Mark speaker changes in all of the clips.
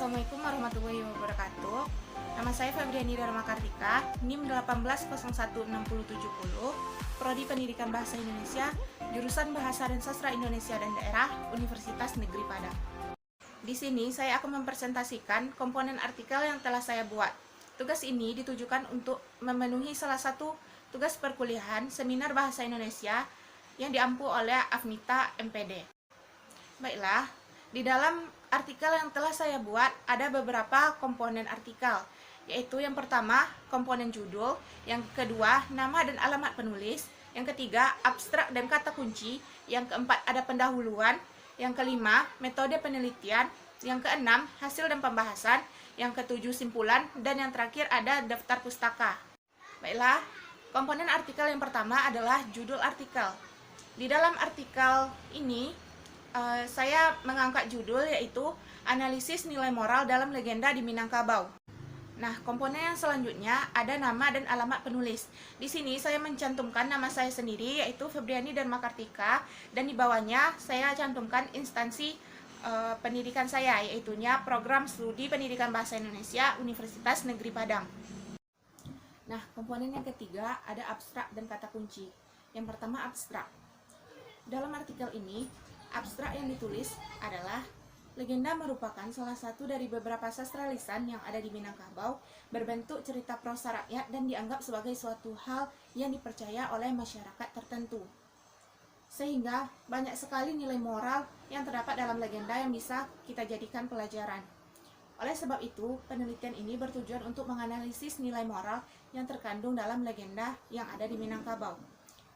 Speaker 1: Assalamualaikum warahmatullahi wabarakatuh. Nama saya Febriani Dharma Kartika, NIM 18016070, Prodi Pendidikan Bahasa Indonesia, jurusan Bahasa dan Sastra Indonesia dan Daerah, Universitas Negeri Padang. Di sini saya akan mempresentasikan komponen artikel yang telah saya buat. Tugas ini ditujukan untuk memenuhi salah satu tugas perkuliahan seminar Bahasa Indonesia yang diampu oleh Afnita MPD. Baiklah, di dalam artikel yang telah saya buat ada beberapa komponen artikel, yaitu yang pertama komponen judul, yang kedua nama dan alamat penulis, yang ketiga abstrak dan kata kunci, yang keempat ada pendahuluan, yang kelima metode penelitian, yang keenam hasil dan pembahasan, yang ketujuh simpulan, dan yang terakhir ada daftar pustaka. Baiklah, komponen artikel yang pertama adalah judul artikel. Di dalam artikel ini saya mengangkat judul yaitu analisis nilai moral dalam legenda di Minangkabau. Nah, komponen yang selanjutnya ada nama dan alamat penulis. Di sini saya mencantumkan nama saya sendiri yaitu Febriani Dharma Kartika, dan di bawahnya saya cantumkan instansi pendidikan saya, yaitunya Program Studi Pendidikan Bahasa Indonesia Universitas Negeri Padang. Nah, komponen yang ketiga ada abstrak dan kata kunci. Yang pertama abstrak. Dalam artikel ini abstrak yang ditulis adalah legenda merupakan salah satu dari beberapa sastra lisan yang ada di Minangkabau, berbentuk cerita prosa rakyat dan dianggap sebagai suatu hal yang dipercaya oleh masyarakat tertentu. Sehingga banyak sekali nilai moral yang terdapat dalam legenda yang bisa kita jadikan pelajaran. Oleh sebab itu, penelitian ini bertujuan untuk menganalisis nilai moral yang terkandung dalam legenda yang ada di Minangkabau.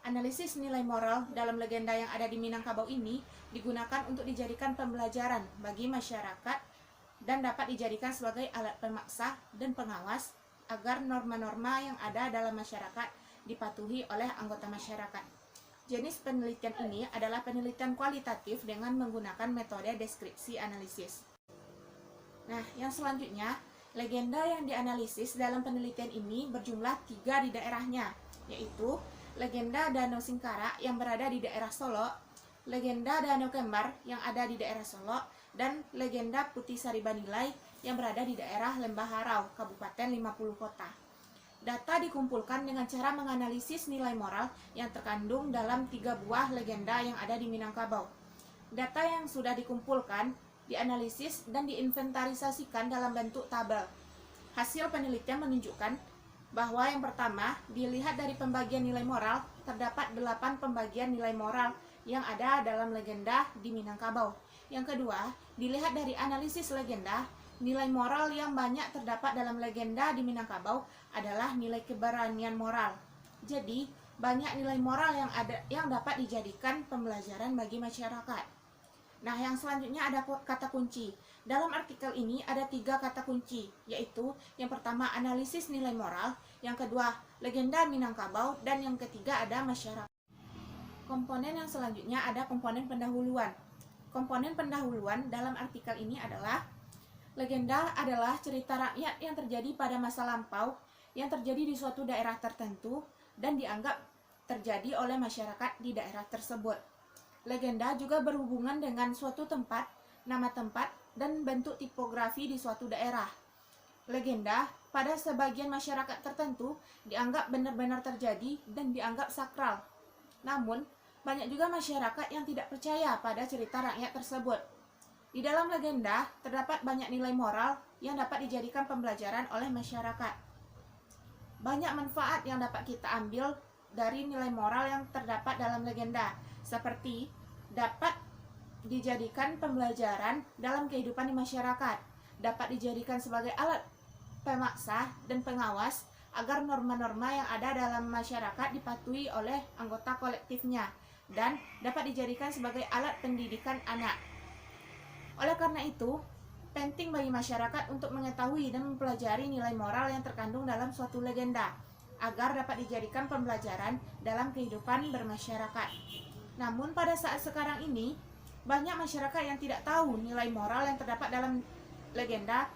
Speaker 1: Analisis nilai moral dalam legenda yang ada di Minangkabau ini digunakan untuk dijadikan pembelajaran bagi masyarakat dan dapat dijadikan sebagai alat pemaksa dan pengawas agar norma-norma yang ada dalam masyarakat dipatuhi oleh anggota masyarakat. Jenis penelitian ini adalah penelitian kualitatif dengan menggunakan metode deskripsi analisis. Nah, yang selanjutnya, legenda yang dianalisis dalam penelitian ini berjumlah 3 di daerahnya, yaitu legenda Danau Singkara yang berada di daerah Solo, legenda Danau Kembar yang ada di daerah Solo, dan legenda Putih Sari Banilai yang berada di daerah Lembah Harau, Kabupaten 50 Kota. Data dikumpulkan dengan cara menganalisis nilai moral yang terkandung dalam 3 buah legenda yang ada di Minangkabau. Data yang sudah dikumpulkan dianalisis dan diinventarisasikan dalam bentuk tabel. Hasil penelitian menunjukkan bahwa yang pertama, dilihat dari pembagian nilai moral, terdapat 8 pembagian nilai moral yang ada dalam legenda di Minangkabau. Yang kedua, dilihat dari analisis legenda, nilai moral yang banyak terdapat dalam legenda di Minangkabau adalah nilai keberanian moral. Jadi, banyak nilai moral yang dapat dijadikan pembelajaran bagi masyarakat. Nah, yang selanjutnya ada kata kunci. Dalam artikel ini ada 3 kata kunci, yaitu yang pertama analisis nilai moral, yang kedua legenda Minangkabau, dan yang ketiga ada masyarakat. Komponen yang selanjutnya ada komponen pendahuluan. Komponen pendahuluan dalam artikel ini adalah legenda adalah cerita rakyat yang terjadi pada masa lampau yang terjadi di suatu daerah tertentu dan dianggap terjadi oleh masyarakat di daerah tersebut. Legenda juga berhubungan dengan suatu tempat, nama tempat, dan bentuk tipografi di suatu daerah. Legenda pada sebagian masyarakat tertentu dianggap benar-benar terjadi dan dianggap sakral. Namun, banyak juga masyarakat yang tidak percaya pada cerita rakyat tersebut. Di dalam legenda terdapat banyak nilai moral yang dapat dijadikan pembelajaran oleh masyarakat. Banyak manfaat yang dapat kita ambil dari nilai moral yang terdapat dalam legenda, seperti dapat dijadikan pembelajaran dalam kehidupan di masyarakat, dapat dijadikan sebagai alat pemaksa dan pengawas agar norma-norma yang ada dalam masyarakat dipatuhi oleh anggota kolektifnya, dan dapat dijadikan sebagai alat pendidikan anak. Oleh karena itu, penting bagi masyarakat untuk mengetahui dan mempelajari nilai moral yang terkandung dalam suatu legenda, agar dapat dijadikan pembelajaran dalam kehidupan bermasyarakat. Namun pada saat sekarang ini, banyak masyarakat yang tidak tahu nilai moral yang terdapat dalam legenda,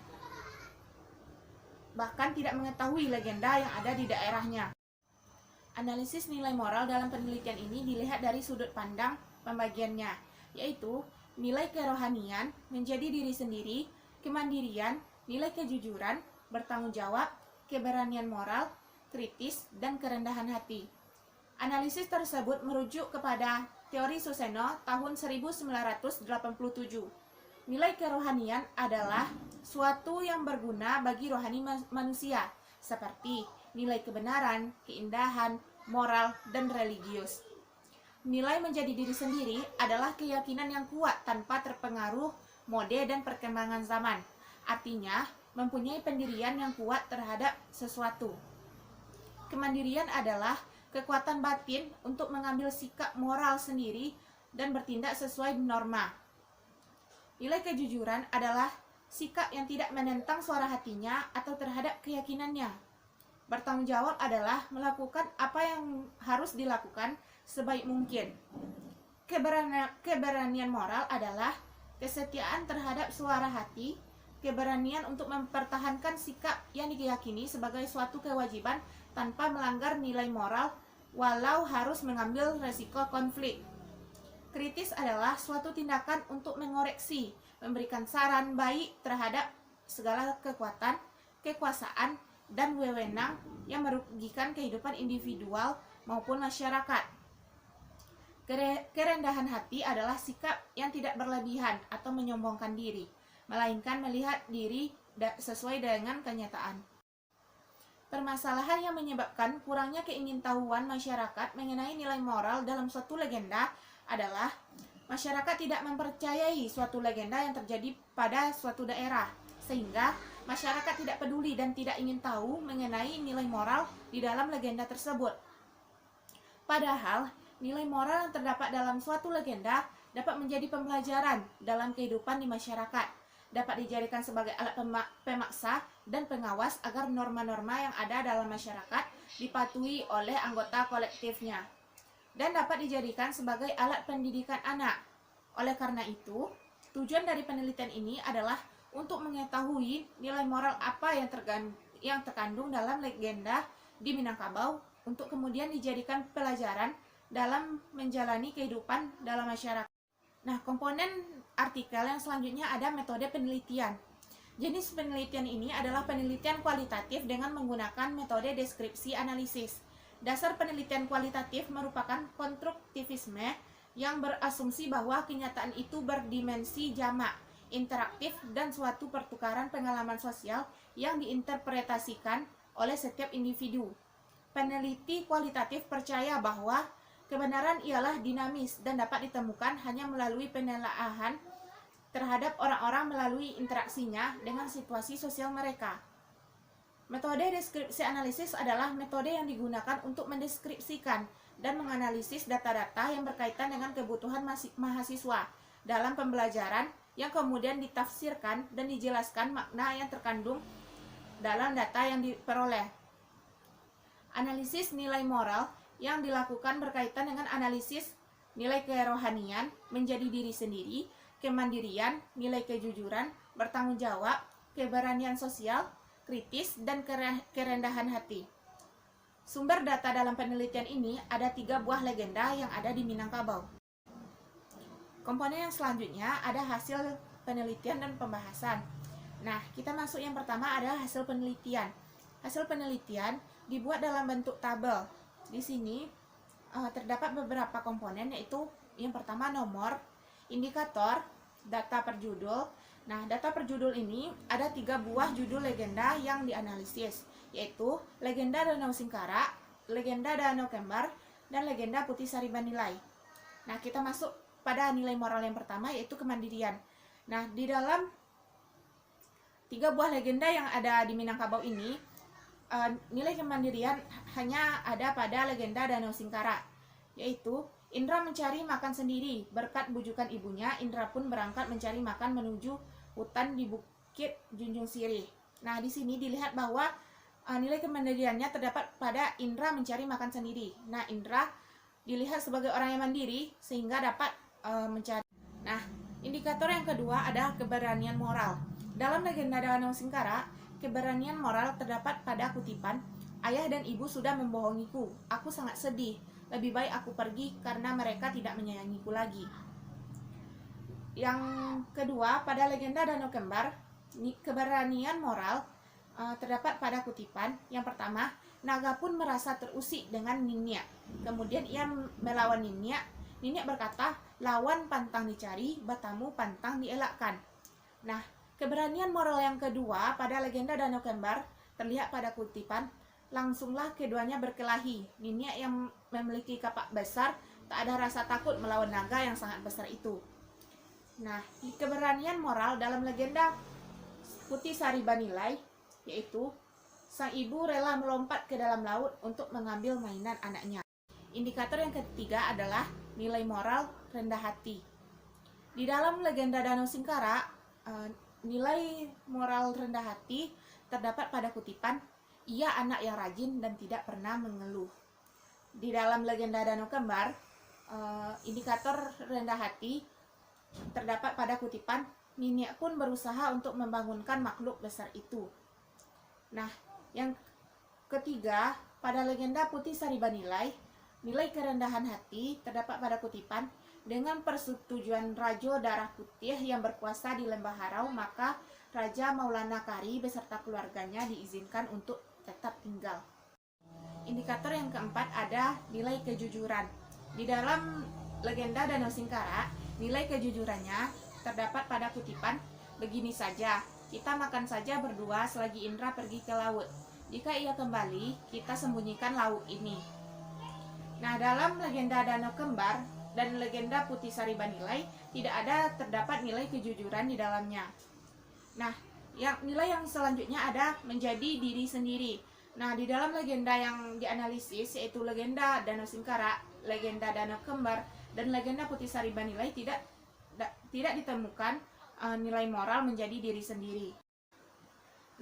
Speaker 1: bahkan tidak mengetahui legenda yang ada di daerahnya. Analisis nilai moral dalam penelitian ini dilihat dari sudut pandang pembagiannya, yaitu nilai kerohanian menjadi diri sendiri, kemandirian, nilai kejujuran, bertanggung jawab, keberanian moral, kritis, dan kerendahan hati. Analisis tersebut merujuk kepada teori Suseno tahun 1987. Nilai kerohanian adalah suatu yang berguna bagi rohani manusia, seperti nilai kebenaran, keindahan, moral, dan religius. Nilai menjadi diri sendiri adalah keyakinan yang kuat tanpa terpengaruh mode dan perkembangan zaman. Artinya, mempunyai pendirian yang kuat terhadap sesuatu. Kemandirian adalah kekuatan batin untuk mengambil sikap moral sendiri dan bertindak sesuai norma. Nilai kejujuran adalah sikap yang tidak menentang suara hatinya atau terhadap keyakinannya. Bertanggung jawab adalah melakukan apa yang harus dilakukan sebaik mungkin. Keberanian moral adalah kesetiaan terhadap suara hati, keberanian untuk mempertahankan sikap yang diyakini sebagai suatu kewajiban tanpa melanggar nilai moral walau harus mengambil resiko konflik. Kritis adalah suatu tindakan untuk mengoreksi, memberikan saran baik terhadap segala kekuatan, kekuasaan, dan wewenang yang merugikan kehidupan individual maupun masyarakat. Kerendahan hati adalah sikap yang tidak berlebihan atau menyombongkan diri, melainkan melihat diri sesuai dengan kenyataan. Permasalahan yang menyebabkan kurangnya keingintahuan masyarakat mengenai nilai moral dalam suatu legenda adalah masyarakat tidak mempercayai suatu legenda yang terjadi pada suatu daerah, sehingga masyarakat tidak peduli dan tidak ingin tahu mengenai nilai moral di dalam legenda tersebut. Padahal, nilai moral yang terdapat dalam suatu legenda dapat menjadi pembelajaran dalam kehidupan di masyarakat, dapat dijadikan sebagai alat pemaksa dan pengawas agar norma-norma yang ada dalam masyarakat dipatuhi oleh anggota kolektifnya, dan dapat dijadikan sebagai alat pendidikan anak. Oleh karena itu, tujuan dari penelitian ini adalah untuk mengetahui nilai moral apa yang terkandung dalam legenda di Minangkabau untuk kemudian dijadikan pelajaran dalam menjalani kehidupan dalam masyarakat. Nah, komponen artikel yang selanjutnya ada metode penelitian. Jenis penelitian ini adalah penelitian kualitatif dengan menggunakan metode deskripsi analisis. Dasar penelitian kualitatif merupakan konstruktivisme yang berasumsi bahwa kenyataan itu berdimensi jamak, interaktif, dan suatu pertukaran pengalaman sosial yang diinterpretasikan oleh setiap individu. Peneliti kualitatif percaya bahwa kebenaran ialah dinamis dan dapat ditemukan hanya melalui penelaahan terhadap orang-orang melalui interaksinya dengan situasi sosial mereka. Metode deskripsi analisis adalah metode yang digunakan untuk mendeskripsikan dan menganalisis data-data yang berkaitan dengan kebutuhan mahasiswa dalam pembelajaran yang kemudian ditafsirkan dan dijelaskan makna yang terkandung dalam data yang diperoleh. Analisis nilai moral yang dilakukan berkaitan dengan analisis nilai kerohanian, menjadi diri sendiri, kemandirian, nilai kejujuran, bertanggung jawab, keberanian sosial, kritis, dan kerendahan hati. Sumber data dalam penelitian ini ada 3 buah legenda yang ada di Minangkabau. Komponen yang selanjutnya ada hasil penelitian dan pembahasan. Nah, kita masuk yang pertama ada hasil penelitian. Hasil penelitian dibuat dalam bentuk tabel. Di sini terdapat beberapa komponen, yaitu yang pertama nomor, indikator, data per judul. Nah, data per judul ini ada 3 buah judul legenda yang dianalisis, yaitu legenda Danau Singkara, legenda Danau Kembar, dan legenda Putih Sari Banilai. Nah, kita masuk pada nilai moral yang pertama, yaitu kemandirian. Nah, di dalam 3 buah legenda yang ada di Minangkabau ini, nilai kemandirian hanya ada pada legenda Danau Singkara, yaitu Indra mencari makan sendiri. Berkat bujukan ibunya, Indra pun berangkat mencari makan menuju hutan di Bukit Junjung Sirih. Nah, di sini dilihat bahwa nilai kemandiriannya terdapat pada Indra mencari makan sendiri. Nah, Indra dilihat sebagai orang yang mandiri sehingga dapat mencari. Nah, indikator yang kedua adalah keberanian moral. Dalam legenda Danau Singkara, keberanian moral terdapat pada kutipan, "Ayah dan ibu sudah membohongiku. Aku sangat sedih. Lebih baik aku pergi karena mereka tidak menyayangiku lagi." Yang kedua, pada legenda Danau Kembar, Keberanian moral terdapat pada kutipan. Yang pertama, naga pun merasa terusik dengan Niniak. Kemudian ia melawan Niniak. Niniak berkata, lawan pantang dicari, batamu pantang dielakkan. Nah, keberanian moral yang kedua pada legenda Danau Kembar terlihat pada kutipan, langsunglah keduanya berkelahi. Niniak yang memiliki kapak besar tak ada rasa takut melawan naga yang sangat besar itu. Nah, keberanian moral dalam legenda Putih Sari Banilai, yaitu sang ibu rela melompat ke dalam laut untuk mengambil mainan anaknya. Indikator yang ketiga adalah nilai moral rendah hati. Di dalam legenda Danau Singkara, nilai moral rendah hati terdapat pada kutipan, ia anak yang rajin dan tidak pernah mengeluh. Di dalam legenda Danau Kembar, indikator rendah hati terdapat pada kutipan, Niniak pun berusaha untuk membangunkan makhluk besar itu. Nah, yang ketiga, pada legenda Putih Sari Banilai, nilai kerendahan hati terdapat pada kutipan, dengan persetujuan Rajo Darah Putih yang berkuasa di Lembah Harau, maka Raja Maulana Kari beserta keluarganya diizinkan untuk tetap tinggal. Indikator yang keempat ada nilai kejujuran. Di dalam legenda Danau Singkara, nilai kejujurannya terdapat pada kutipan, begini saja, kita makan saja berdua selagi Indra pergi ke laut. Jika ia kembali, kita sembunyikan lauk ini. Nah, dalam legenda Danau Kembar dan legenda Putih Sari Banilai tidak ada terdapat nilai kejujuran di dalamnya. Nah, nilai yang selanjutnya ada menjadi diri sendiri. Nah, di dalam legenda yang dianalisis, yaitu legenda Danau Singkara, legenda Danau Kembar, dan legenda Putih Sari Banilai tidak ditemukan nilai moral menjadi diri sendiri.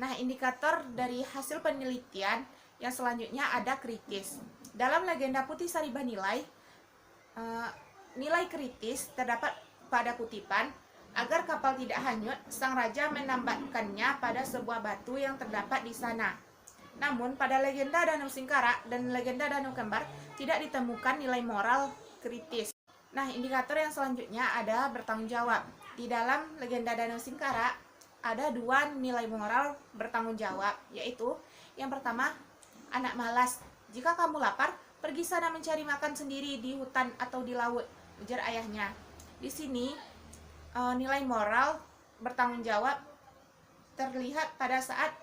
Speaker 1: Nah, indikator dari hasil penelitian yang selanjutnya ada kritis. Dalam legenda Putih Sari Banilai, nilai kritis terdapat pada kutipan, agar kapal tidak hanyut, sang raja menambatkannya pada sebuah batu yang terdapat di sana. Namun, pada legenda Danau Singkara dan legenda Danau Kembar tidak ditemukan nilai moral kritis. Nah, indikator yang selanjutnya ada bertanggung jawab. Di dalam legenda Danau Singkara ada dua nilai moral bertanggung jawab, yaitu yang pertama, anak malas. Jika kamu lapar, pergi sana mencari makan sendiri di hutan atau di laut, ujar ayahnya. Di sini, nilai moral bertanggung jawab terlihat pada saat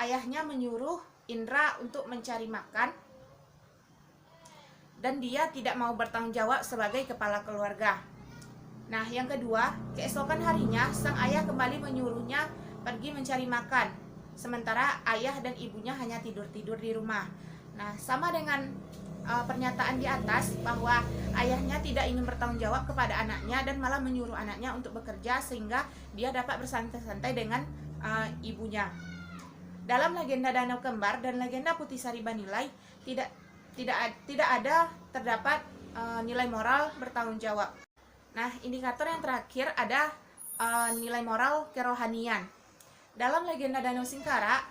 Speaker 1: ayahnya menyuruh Indra untuk mencari makan, dan dia tidak mau bertanggung jawab sebagai kepala keluarga. Nah, yang kedua, keesokan harinya sang ayah kembali menyuruhnya pergi mencari makan, sementara ayah dan ibunya hanya tidur-tidur di rumah. Nah, sama dengan pernyataan di atas bahwa ayahnya tidak ingin bertanggung jawab kepada anaknya dan malah menyuruh anaknya untuk bekerja sehingga dia dapat bersantai-santai dengan ibunya. Dalam legenda Danau Kembar dan legenda Putih Sari Banilai tidak ada terdapat nilai moral bertanggung jawab. Nah, indikator yang terakhir ada nilai moral kerohanian. Dalam legenda Danau Singkara,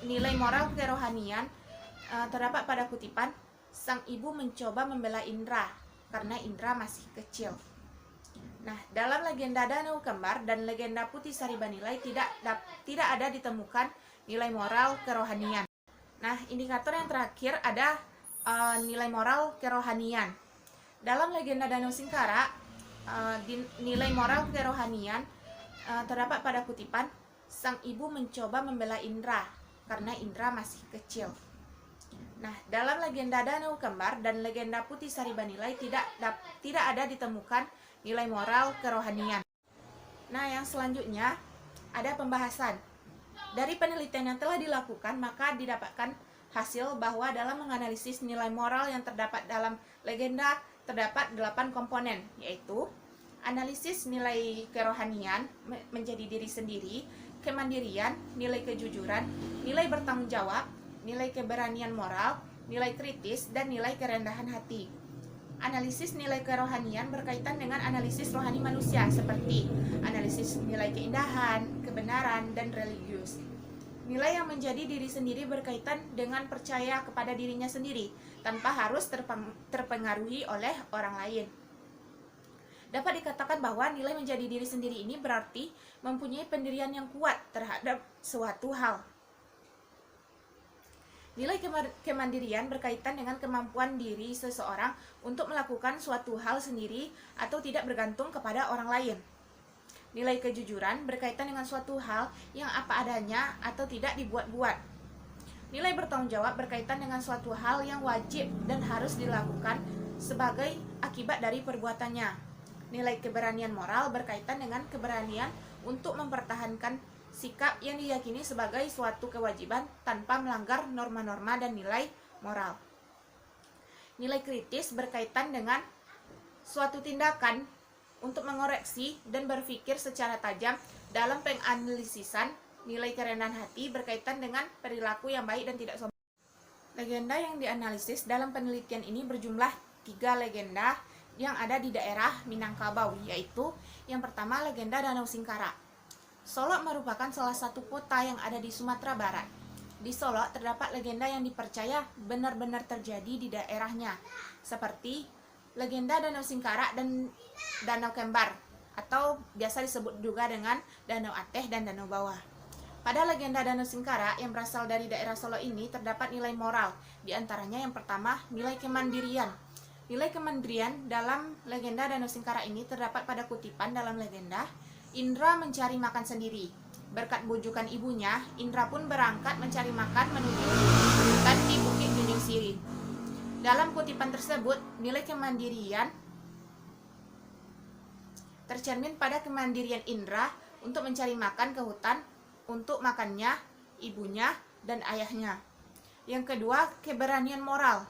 Speaker 1: nilai moral kerohanian terdapat pada kutipan, sang ibu mencoba membela Indra karena Indra masih kecil. Nah, dalam legenda Danau Kembar dan legenda Putih Sari Banilai tidak ada ditemukan nilai moral kerohanian. Nah, indikator yang terakhir ada nilai moral kerohanian. Dalam legenda Danau Singkara, nilai moral kerohanian terdapat pada kutipan, sang ibu mencoba membela Indra karena Indra masih kecil. Nah, dalam legenda Danau Kembar dan legenda Putih Sari Banilai tidak ada ditemukan nilai moral kerohanian. Nah, yang selanjutnya ada pembahasan. Dari penelitian yang telah dilakukan, maka didapatkan hasil bahwa dalam menganalisis nilai moral yang terdapat dalam legenda terdapat 8 komponen, yaitu analisis nilai kerohanian menjadi diri sendiri, kemandirian, nilai kejujuran, nilai bertanggung jawab, nilai keberanian moral, nilai kritis, dan nilai kerendahan hati. Analisis nilai kerohanian berkaitan dengan analisis rohani manusia, seperti analisis nilai keindahan, kebenaran, dan religius. Nilai yang menjadi diri sendiri berkaitan dengan percaya kepada dirinya sendiri, tanpa harus terpengaruhi oleh orang lain. Dapat dikatakan bahwa nilai menjadi diri sendiri ini berarti mempunyai pendirian yang kuat terhadap suatu hal. Nilai kemandirian berkaitan dengan kemampuan diri seseorang untuk melakukan suatu hal sendiri atau tidak bergantung kepada orang lain. Nilai kejujuran berkaitan dengan suatu hal yang apa adanya atau tidak dibuat-buat. Nilai bertanggung jawab berkaitan dengan suatu hal yang wajib dan harus dilakukan sebagai akibat dari perbuatannya. Nilai keberanian moral berkaitan dengan keberanian untuk mempertahankan sikap yang diyakini sebagai suatu kewajiban tanpa melanggar norma-norma dan nilai moral. Nilai kritis berkaitan dengan suatu tindakan untuk mengoreksi dan berpikir secara tajam dalam penganalisisan. Nilai kerendahan hati berkaitan dengan perilaku yang baik dan tidak sombong. Legenda yang dianalisis dalam penelitian ini berjumlah 3 legenda yang ada di daerah Minangkabau, yaitu yang pertama legenda Danau Singkara. Solok merupakan salah satu kota yang ada di Sumatera Barat. Di Solok terdapat legenda yang dipercaya benar-benar terjadi di daerahnya, seperti legenda Danau Singkara dan Danau Kembar, atau biasa disebut juga dengan Danau Ateh dan Danau Bawah. Pada legenda Danau Singkara yang berasal dari daerah Solok ini terdapat nilai moral, di antaranya yang pertama nilai kemandirian. Nilai kemandirian dalam legenda Danau Singkara ini terdapat pada kutipan dalam legenda, Indra mencari makan sendiri. Berkat bujukan ibunya, Indra pun berangkat mencari makan menuju hutan di Bukit Junjung Siri. Dalam kutipan tersebut, nilai kemandirian tercermin pada kemandirian Indra untuk mencari makan ke hutan untuk makannya, ibunya, dan ayahnya. Yang kedua, keberanian moral.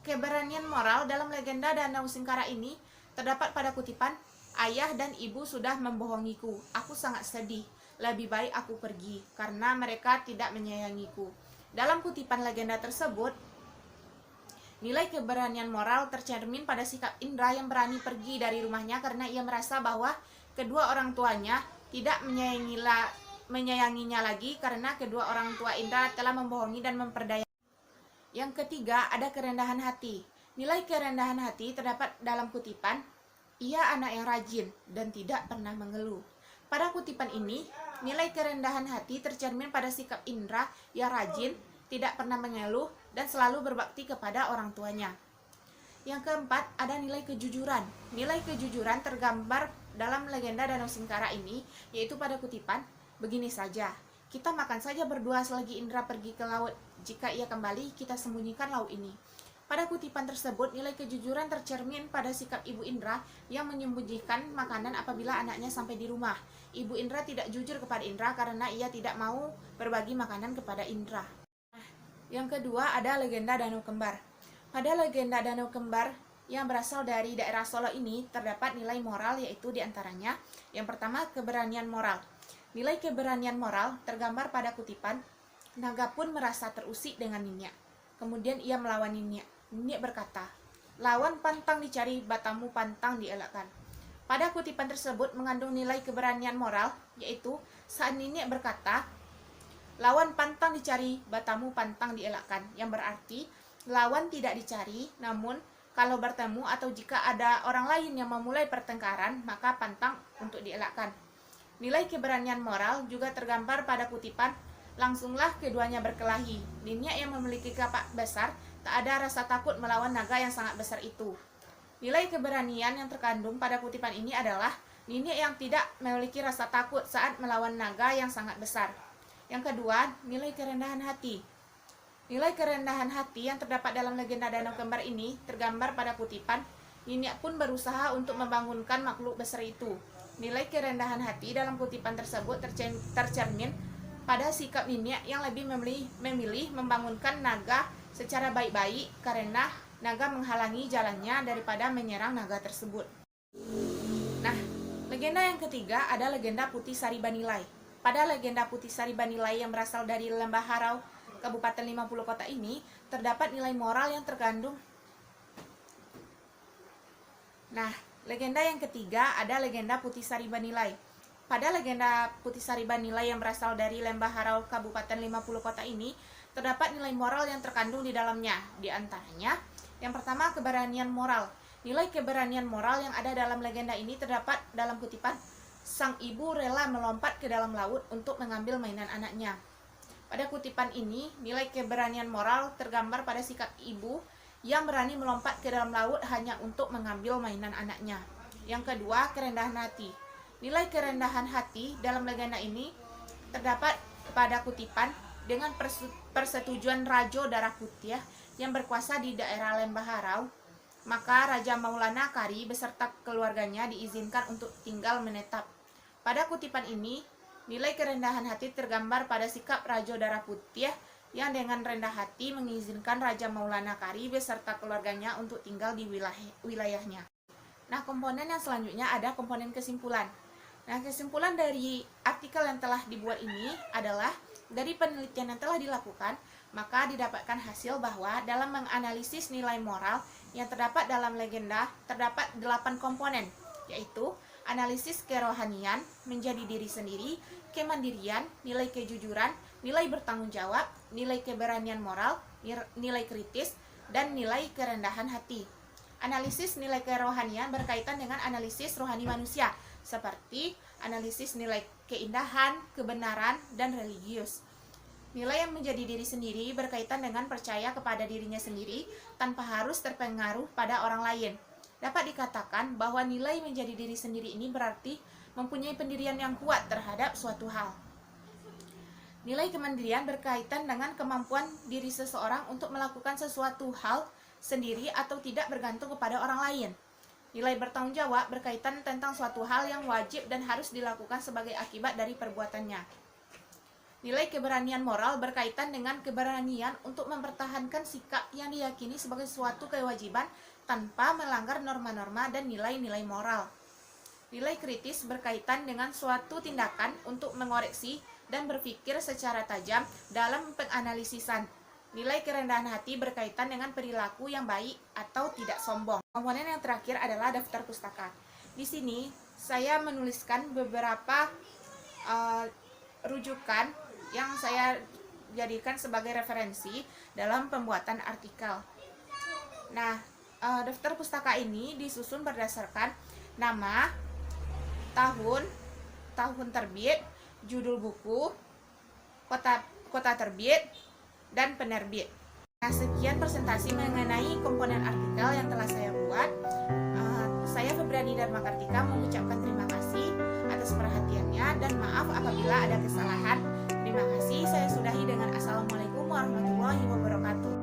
Speaker 1: Keberanian moral dalam legenda Danau Singkara ini terdapat pada kutipan, ayah dan ibu sudah membohongiku, aku sangat sedih, lebih baik aku pergi, karena mereka tidak menyayangiku. Dalam kutipan legenda tersebut, nilai keberanian moral tercermin pada sikap Indra yang berani pergi dari rumahnya karena ia merasa bahwa kedua orang tuanya tidak menyayanginya lagi karena kedua orang tua Indra telah membohongi dan memperdaya. Yang ketiga, ada kerendahan hati. Nilai kerendahan hati terdapat dalam kutipan, ia anak yang rajin dan tidak pernah mengeluh. Pada kutipan ini, nilai kerendahan hati tercermin pada sikap Indra yang rajin, tidak pernah mengeluh, dan selalu berbakti kepada orang tuanya. Yang keempat, ada nilai kejujuran. Nilai kejujuran tergambar dalam legenda Danau Singkara ini, yaitu pada kutipan, begini saja, kita makan saja berdua selagi Indra pergi ke laut. Jika ia kembali, kita sembunyikan laut ini. Pada kutipan tersebut, nilai kejujuran tercermin pada sikap Ibu Indra yang menyembunyikan makanan apabila anaknya sampai di rumah. Ibu Indra tidak jujur kepada Indra karena ia tidak mau berbagi makanan kepada Indra. Yang kedua, ada legenda Danau Kembar. Pada legenda Danau Kembar yang berasal dari daerah Solo ini terdapat nilai moral, yaitu diantaranya yang pertama, keberanian moral. Nilai keberanian moral tergambar pada kutipan, naga pun merasa terusik dengan Niniak. Kemudian ia melawan Niniak. Niniak berkata, lawan pantang dicari, batamu pantang dielakkan. Pada kutipan tersebut mengandung nilai keberanian moral, yaitu saat Niniak berkata, lawan pantang dicari, batamu pantang dielakkan, yang berarti lawan tidak dicari, namun kalau bertemu atau jika ada orang lain yang memulai pertengkaran, maka pantang untuk dielakkan. Nilai keberanian moral juga tergambar pada kutipan, langsunglah keduanya berkelahi. Niniak yang memiliki kapak besar, tak ada rasa takut melawan naga yang sangat besar itu. Nilai keberanian yang terkandung pada kutipan ini adalah Niniak yang tidak memiliki rasa takut saat melawan naga yang sangat besar. Yang kedua, nilai kerendahan hati. Nilai kerendahan hati yang terdapat dalam legenda Danau Kembar ini tergambar pada kutipan, Niniak pun berusaha untuk membangunkan makhluk besar itu. Nilai kerendahan hati dalam kutipan tersebut tercermin pada sikap Niniak yang lebih memilih membangunkan naga secara baik-baik karena naga menghalangi jalannya daripada menyerang naga tersebut. Nah, legenda yang ketiga ada legenda Putih Sari Banilai. Pada legenda Putih Sari Banilai yang berasal dari Lembah Harau, Kabupaten 50 Kota ini, terdapat nilai moral yang terkandung. Nah, legenda yang ketiga ada legenda Putih Sari Banilai. Pada legenda Putih Sari Banilai yang berasal dari Lembah Harau, Kabupaten 50 Kota ini, terdapat nilai moral yang terkandung di dalamnya. Di antaranya, yang pertama, keberanian moral. Nilai keberanian moral yang ada dalam legenda ini terdapat dalam kutipan, sang ibu rela melompat ke dalam laut untuk mengambil mainan anaknya. Pada kutipan ini, nilai keberanian moral tergambar pada sikap ibu yang berani melompat ke dalam laut hanya untuk mengambil mainan anaknya. Yang kedua, kerendahan hati. Nilai kerendahan hati dalam legenda ini terdapat pada kutipan, dengan persetujuan Rajo Darah Putih yang berkuasa di daerah Lembah Harau, maka Raja Maulana Kari beserta keluarganya diizinkan untuk tinggal menetap. Pada kutipan ini, nilai kerendahan hati tergambar pada sikap Raja Darah Putih yang dengan rendah hati mengizinkan Raja Maulana Kari beserta keluarganya untuk tinggal di wilayahnya. Nah, komponen yang selanjutnya ada komponen kesimpulan. Nah, kesimpulan dari artikel yang telah dibuat ini adalah, dari penelitian yang telah dilakukan, maka didapatkan hasil bahwa dalam menganalisis nilai moral yang terdapat dalam legenda, terdapat 8 komponen, yaitu analisis kerohanian, menjadi diri sendiri, kemandirian, nilai kejujuran, nilai bertanggung jawab, nilai keberanian moral, nilai kritis, dan nilai kerendahan hati. Analisis nilai kerohanian berkaitan dengan analisis rohani manusia, seperti analisis nilai keindahan, kebenaran, dan religius. Nilai yang menjadi diri sendiri berkaitan dengan percaya kepada dirinya sendiri tanpa harus terpengaruh pada orang lain. Dapat dikatakan bahwa nilai menjadi diri sendiri ini berarti mempunyai pendirian yang kuat terhadap suatu hal. Nilai kemandirian berkaitan dengan kemampuan diri seseorang untuk melakukan sesuatu hal sendiri atau tidak bergantung kepada orang lain. Nilai bertanggung jawab berkaitan tentang suatu hal yang wajib dan harus dilakukan sebagai akibat dari perbuatannya. Nilai keberanian moral berkaitan dengan keberanian untuk mempertahankan sikap yang diyakini sebagai suatu kewajiban tanpa melanggar norma-norma dan nilai-nilai moral. Nilai kritis berkaitan dengan suatu tindakan untuk mengoreksi dan berpikir secara tajam dalam penganalisisan. Nilai kerendahan hati berkaitan dengan perilaku yang baik atau tidak sombong. Komponen yang terakhir adalah daftar pustaka. Di sini saya menuliskan beberapa rujukan yang saya jadikan sebagai referensi dalam pembuatan artikel. Nah, daftar pustaka ini disusun berdasarkan nama, tahun terbit, judul buku, kota terbit, dan penerbit. Nah, sekian presentasi mengenai komponen artikel yang telah saya buat. Saya Febriani Dharma Kartika mengucapkan terima kasih atas perhatiannya dan maaf apabila ada kesalahan. Terima kasih, saya sudahi dengan Assalamualaikum warahmatullahi wabarakatuh.